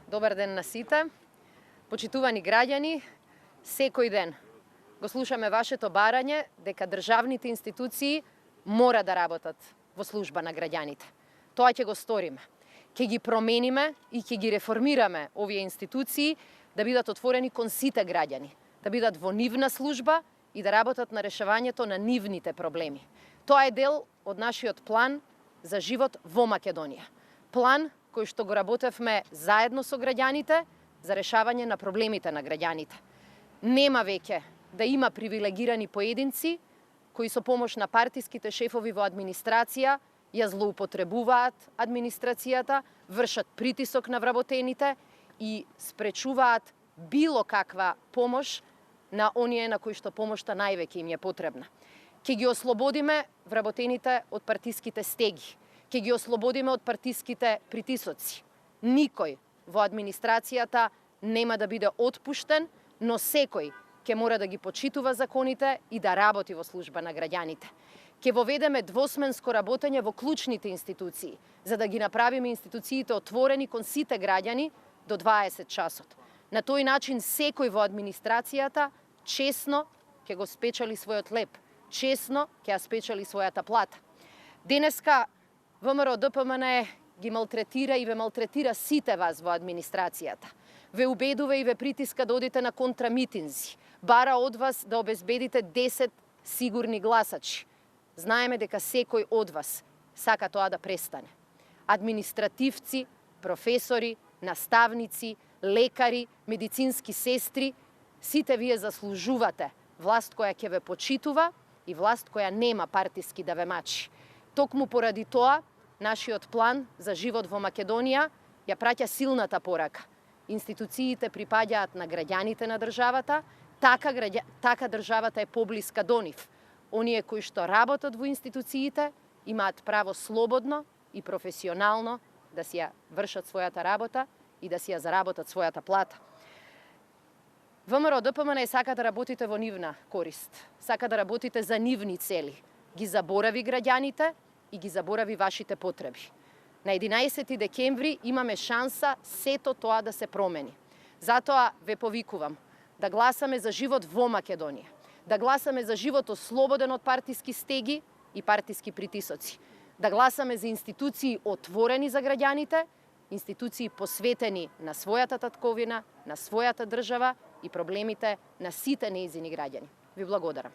Добар ден на сите. Почитувани граѓани, секој ден го слушаме вашето барање дека државните институции мора да работат во служба на граѓаните. Тоа ќе го сториме. Ќе ги промениме и ќе ги реформираме овие институции да бидат отворени кон сите граѓани, да бидат во нивна служба и да работат на решавањето на нивните проблеми. Тоа е дел од нашиот план за живот во Македонија. План кој што го работевме заедно со граѓаните за решавање на проблемите на граѓаните. Нема веќе да има привилегирани поединци кои со помош на партиските шефови во администрација ја злоупотребуваат администрацијата, вршат притисок на вработените и спречуваат било каква помош на оние на кои што помошта највеќе им е потребна. Ќе ги ослободиме вработените од партиските стеги. Ќе ги ослободиме од партиските притисоци. Никој во администрацијата нема да биде отпуштен, но секој ќе мора да ги почитува законите и да работи во служба на граѓаните. Ќе воведеме двосменско работење во клучните институции, за да ги направиме институциите отворени кон сите граѓани до 20 часот. На тој начин секој во администрацијата честно ќе го спечели својот леп, честно ќе ја спечели својата плата. Денеска ВМРО-ДПМН ги малтретира и ве малтретира сите вас во администрацијата. Ве убедува и ве притиска да одите на контрамитинзи. Бара од вас да обезбедите 10 сигурни гласачи. Знаеме дека секој од вас сака тоа да престане. Административци, професори, наставници, лекари, медицински сестри, сите вие заслужувате власт која ќе ве почитува и власт која нема партиски да ве мачи. Токму поради тоа, нашиот план за живот во Македонија ја праќа силната порака. Институциите припаѓаат на граѓаните на државата, така државата е поблиска до нив. Оние кои што работат во институциите имаат право слободно и професионално да си ја вршат својата работа и да си ја заработат својата плата. ВМРО-ДПМН сака да работите во нивна корист, сака да работите за нивни цели. Ги заборави граѓаните и ги заборави вашите потреби. На 11 декември имаме шанса сето тоа да се промени. Затоа ве повикувам да гласаме за живот во Македонија, да гласаме за живот ослободен од партиски стеги и партиски притисоци, да гласаме за институции отворени за граѓаните, институции посветени на својата татковина, на својата држава и проблемите на сите нејзини граѓани. Ви благодарам.